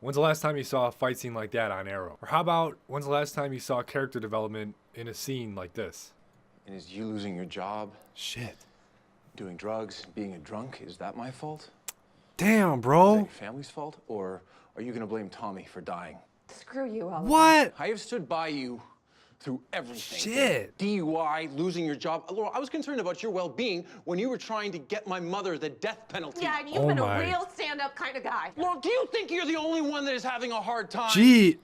When's the last time you saw a fight scene like that on Arrow? Or how about when's the last time you saw character development in a scene like this? And is you losing your job, Shit. doing drugs, being a drunk, is that my fault? Damn, Is that bro. your family's fault? Or are you gonna blame Tommy for dying? Screw you, Oliver. What? I have stood by you through everything. Shit. DUI, losing your job. Laura, I was concerned about your well-being when you were trying to get my mother the death penalty. Yeah, and you've Oh been my. a real stand-up kind of guy. Laura, do you think you're the only one that is having a hard time? Gee.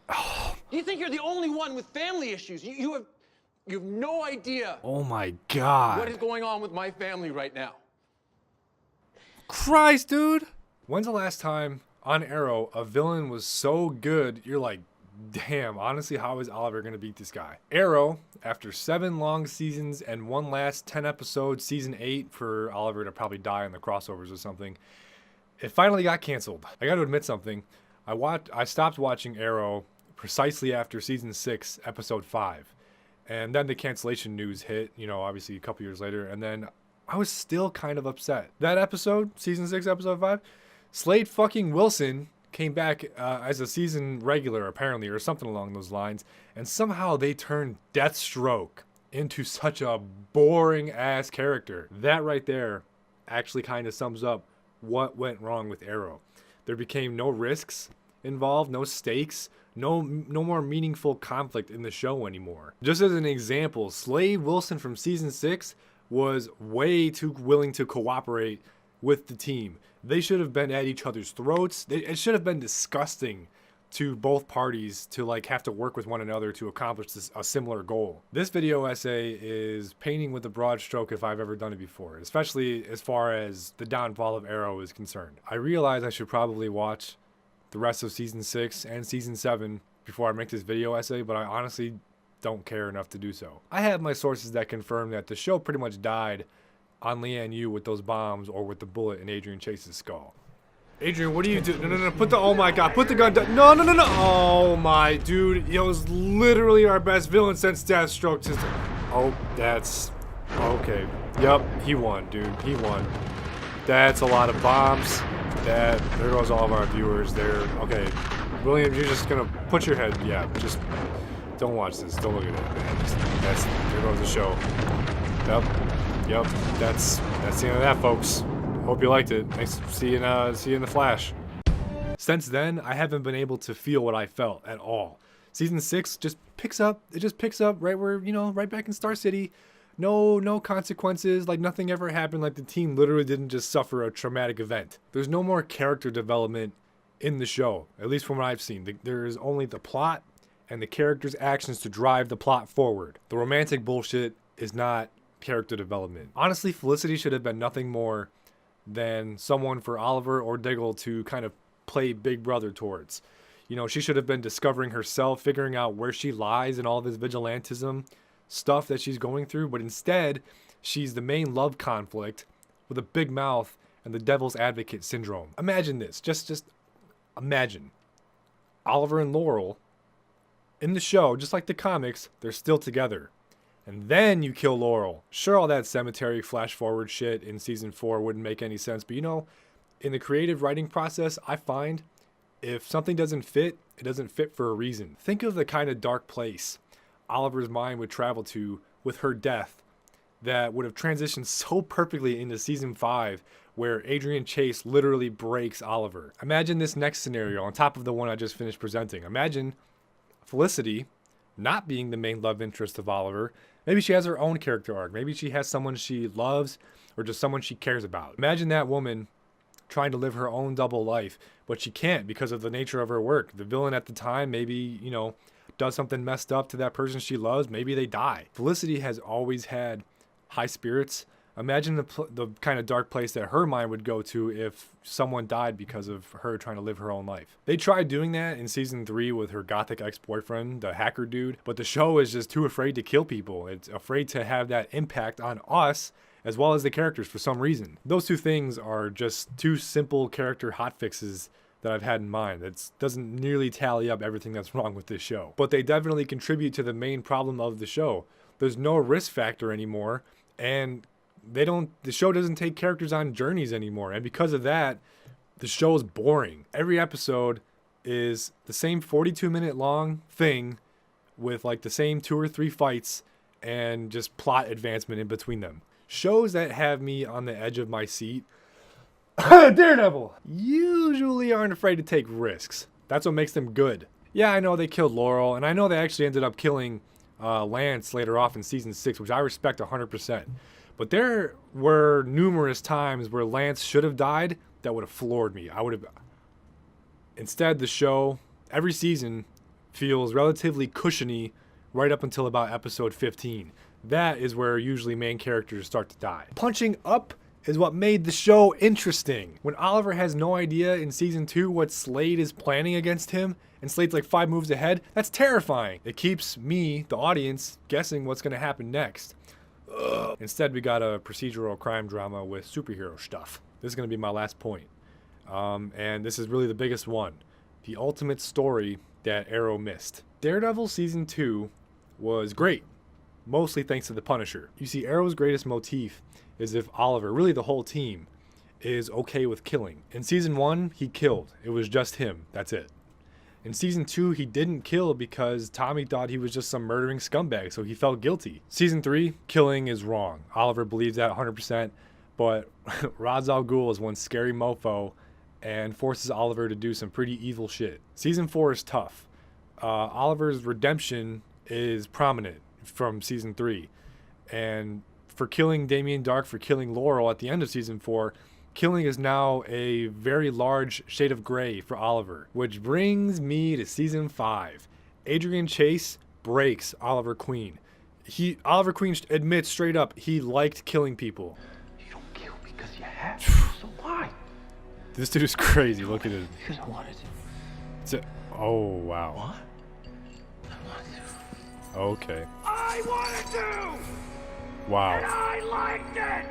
Do you think you're the only one with family issues? You have no idea Oh my what God. is going on with my family right now. Christ, dude. When's the last time on Arrow a villain was so good you're like, damn, honestly, how is Oliver going to beat this guy? Arrow, after 7 long seasons and one last 10 episode season 8 for Oliver to probably die in the crossovers or something, it finally got canceled. I got to admit something. I stopped watching Arrow precisely after season 6, episode 5. And then the cancellation news hit, obviously a couple years later, and then I was still kind of upset. That episode, season 6, episode 5, Slade fucking Wilson came back as a season regular, apparently, or something along those lines, and somehow they turned Deathstroke into such a boring-ass character. That right there actually kind of sums up what went wrong with Arrow. There became no risks involved, no stakes, no more meaningful conflict in the show anymore. Just as an example, Slade Wilson from season 6 was way too willing to cooperate with the team. They should have been at each other's throats. It should have been disgusting to both parties to have to work with one another to accomplish a similar goal. This video essay is painting with a broad stroke if I've ever done it before, especially as far as the downfall of Arrow is concerned. I realize I should probably watch the rest of season 6 and season 7 before I make this video essay, but I honestly don't care enough to do so. I have my sources that confirm that the show pretty much died on Leanne Yu with those bombs or with the bullet in Adrian Chase's skull. Adrian, what are you doing? No, put the, oh my God, put the gun down. No. Oh my, dude, it was literally our best villain since Deathstroke. Oh, that's, okay. Yup, he won, dude, he won. That's a lot of bombs. There goes all of our viewers there. Okay, William, you're just gonna put your head, yeah, just don't watch this, don't look at it, man. There goes the show. Yep, that's the end of that, folks. Hope you liked it. Thanks. See you in the Flash. Since then, I haven't been able to feel what I felt at all. Season 6 just picks up. It just picks up right where, right back in Star City. No consequences. Nothing ever happened. The team literally didn't just suffer a traumatic event. There's no more character development in the show, at least from what I've seen. There is only the plot and the characters' actions to drive the plot forward. The romantic bullshit is not character development. Honestly, Felicity should have been nothing more than someone for Oliver or Diggle to kind of play big brother towards. She should have been discovering herself, figuring out where she lies in all this vigilantism stuff that she's going through, but instead, she's the main love conflict with a big mouth and the devil's advocate syndrome. Imagine this. Just imagine Oliver and Laurel in the show, just like the comics, they're still together. And then you kill Laurel. Sure, all that cemetery flash forward shit in season 4 wouldn't make any sense, but in the creative writing process, I find if something doesn't fit, it doesn't fit for a reason. Think of the kind of dark place Oliver's mind would travel to with her death that would have transitioned so perfectly into season 5 where Adrian Chase literally breaks Oliver. Imagine this next scenario on top of the one I just finished presenting. Imagine Felicity not being the main love interest of Oliver. Maybe she has her own character arc. Maybe she has someone she loves or just someone she cares about. Imagine that woman trying to live her own double life, but she can't because of the nature of her work. The villain at the time maybe, does something messed up to that person she loves. Maybe they die. Felicity has always had high spirits. Imagine the kind of dark place that her mind would go to if someone died because of her trying to live her own life. They tried doing that in season 3 with her gothic ex-boyfriend, the hacker dude, but the show is just too afraid to kill people. It's afraid to have that impact on us as well as the characters for some reason. Those two things are just two simple character hotfixes that I've had in mind. That doesn't nearly tally up everything that's wrong with this show. But they definitely contribute to the main problem of the show. There's no risk factor anymore, and the show doesn't take characters on journeys anymore, and because of that, the show is boring. Every episode is the same 42-minute long thing with like the same 2 or 3 fights and just plot advancement in between them. Shows that have me on the edge of my seat, Daredevil, usually aren't afraid to take risks. That's what makes them good. Yeah, I know they killed Laurel, and I know they actually ended up killing Lance later off in season 6, which I respect 100%. But there were numerous times where Lance should have died that would have floored me. Instead, the show, every season, feels relatively cushiony right up until about episode 15. That is where usually main characters start to die. Punching up is what made the show interesting. When Oliver has no idea in season 2 what Slade is planning against him, and Slade's like 5 moves ahead, that's terrifying. It keeps me, the audience, guessing what's gonna happen next. Ugh. Instead, we got a procedural crime drama with superhero stuff. This is gonna be my last point. And this is really the biggest one. The ultimate story that Arrow missed. Daredevil season 2 was great, mostly thanks to the Punisher. You see, Arrow's greatest motif is if Oliver, really the whole team, is okay with killing. In season 1, he killed. It was just him. That's it. In season 2, he didn't kill because Tommy thought he was just some murdering scumbag, so he felt guilty. Season 3, killing is wrong. Oliver believes that 100%, but Ra's al Ghul is one scary mofo and forces Oliver to do some pretty evil shit. Season 4 is tough. Oliver's redemption is prominent from season 3. And for killing Damien Dark, for killing Laurel at the end of season 4, killing is now a very large shade of gray for Oliver. Which brings me to season 5. Adrian Chase breaks Oliver Queen. Oliver Queen admits straight up he liked killing people. You don't kill because you have to, so why? This dude is crazy. Look at it. Because I wanted to. Oh, wow. What? I wanted to. Okay. I wanted to! Wow. And I liked it!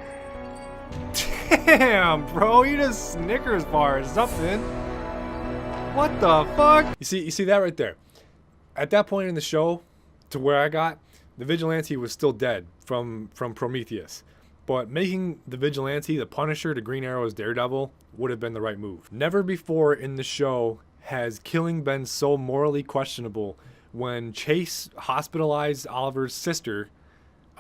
Damn, bro, you just Snickers bar or something. What the fuck? You see that right there? At that point in the show, to where I got, the Vigilante was still dead from Prometheus. But making the Vigilante the Punisher to Green Arrow's Daredevil would have been the right move. Never before in the show has killing been so morally questionable. When Chase hospitalized Oliver's sister,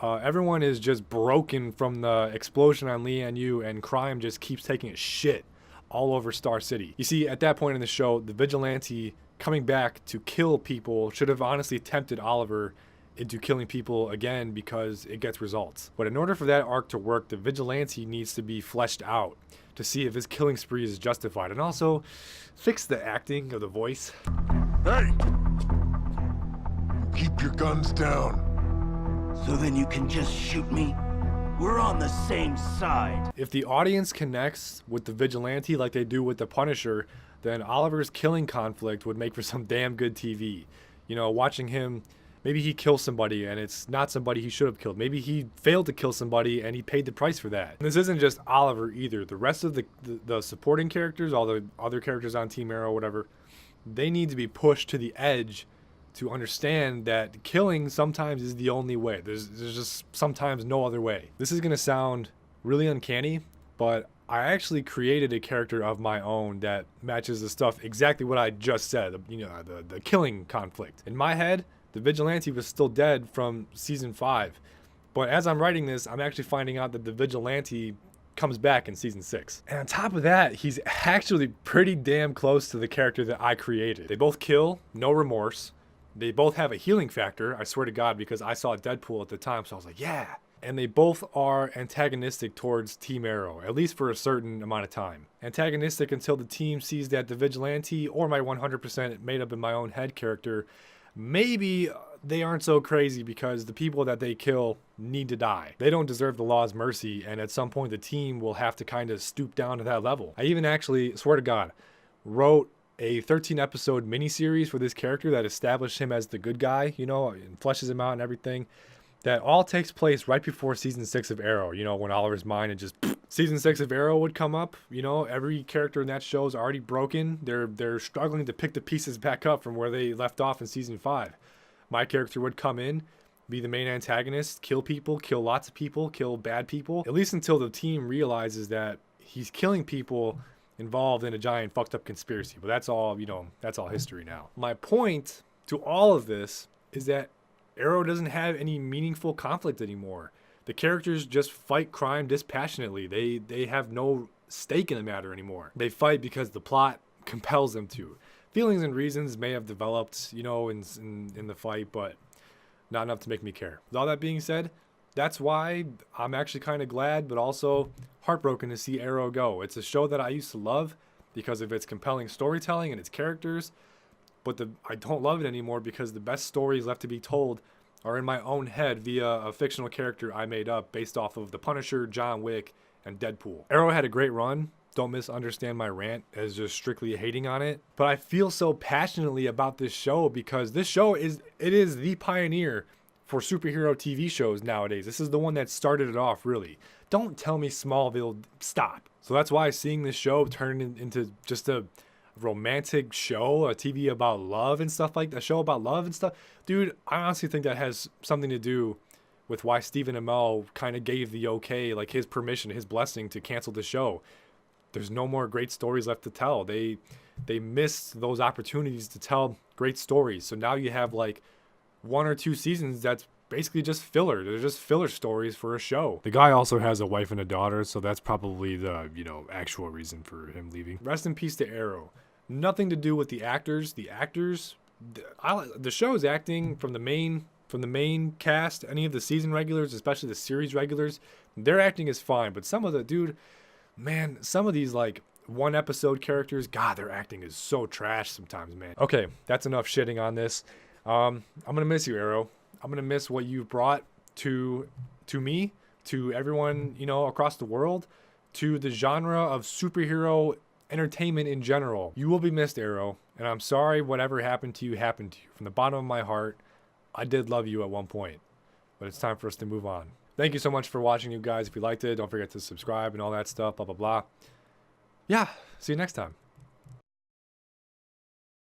everyone is just broken from the explosion on Lian Yu, and crime just keeps taking its shit all over Star City. You see, at that point in the show, the Vigilante coming back to kill people should have honestly tempted Oliver into killing people again because it gets results. But in order for that arc to work, the Vigilante needs to be fleshed out to see if his killing spree is justified, and also fix the acting of the voice. Hey! Keep your guns down. So then you can just shoot me? We're on the same side. If the audience connects with the Vigilante like they do with the Punisher, then Oliver's killing conflict would make for some damn good TV. You know, watching him, maybe he kills somebody and it's not somebody he should have killed. Maybe he failed to kill somebody and he paid the price for that. And this isn't just Oliver either. The rest of the supporting characters, all the other characters on Team Arrow, whatever, they need to be pushed to the edge to understand that killing sometimes is the only way. There's just sometimes no other way. This is gonna sound really uncanny, but I actually created a character of my own that matches the stuff exactly what I just said, you know, the killing conflict. In my head, the Vigilante was still dead from season 5. But as I'm writing this, I'm actually finding out that the Vigilante comes back in season 6. And on top of that, he's actually pretty damn close to the character that I created. They both kill, no remorse. They both have a healing factor, I swear to God, because I saw Deadpool at the time, so I was like, yeah. And they both are antagonistic towards Team Arrow, at least for a certain amount of time. Antagonistic until the team sees that the Vigilante, or my 100% made up in my own head character, maybe they aren't so crazy because the people that they kill need to die. They don't deserve the law's mercy, and at some point the team will have to kind of stoop down to that level. I even actually, swear to God, wrote a 13-episode miniseries for this character that established him as the good guy, you know, and fleshes him out and everything. That all takes place right before season 6 of Arrow, you know, when Oliver's mind and just season 6 of Arrow would come up. You know, every character in that show is already broken. They're struggling to pick the pieces back up from where they left off in season 5. My character would come in, be the main antagonist, kill people, kill lots of people, kill bad people, at least until the team realizes that he's killing people involved in a giant fucked up conspiracy. But that's all, that's all history now. My point to all of this is that Arrow doesn't have any meaningful conflict anymore. The characters just fight crime dispassionately. They have no stake in the matter anymore. They fight because the plot compels them to. Feelings and reasons may have developed, in the fight, but not enough to make me care. With all that being said, that's why I'm actually kind of glad, but also heartbroken to see Arrow go. It's a show that I used to love because of its compelling storytelling and its characters, but I don't love it anymore because the best stories left to be told are in my own head via a fictional character I made up based off of The Punisher, John Wick, and Deadpool. Arrow had a great run. Don't misunderstand my rant as just strictly hating on it. But I feel so passionately about this show because this show is the pioneer for superhero TV shows nowadays. This is the one that started it off, really. Don't tell me Smallville, stop. So that's why seeing this show turn into just a romantic show, a TV about love and stuff like that, a show about love and stuff. Dude, I honestly think that has something to do with why Stephen Amell kind of gave the okay, like his permission, his blessing to cancel the show. There's no more great stories left to tell. They missed those opportunities to tell great stories. So now you have like 1 or 2 seasons that's basically just filler. They're just filler stories for a show. The guy also has a wife and a daughter, so that's probably the, actual reason for him leaving. Rest in peace to Arrow. Nothing to do with the actors. The show's acting from the main cast, any of the season regulars, especially the series regulars, their acting is fine. But some of these like 1 episode characters, God, their acting is so trash sometimes, man. Okay, that's enough shitting on this. I'm gonna miss you, Arrow. I'm gonna miss what you've brought to me, to everyone, across the world, to the genre of superhero entertainment in general. You will be missed, Arrow, and I'm sorry whatever happened to you happened to you. From the bottom of my heart, I did love you at one point, but it's time for us to move on. Thank you so much for watching, you guys. If you liked it, don't forget to subscribe and all that stuff, blah, blah, blah. Yeah, see you next time.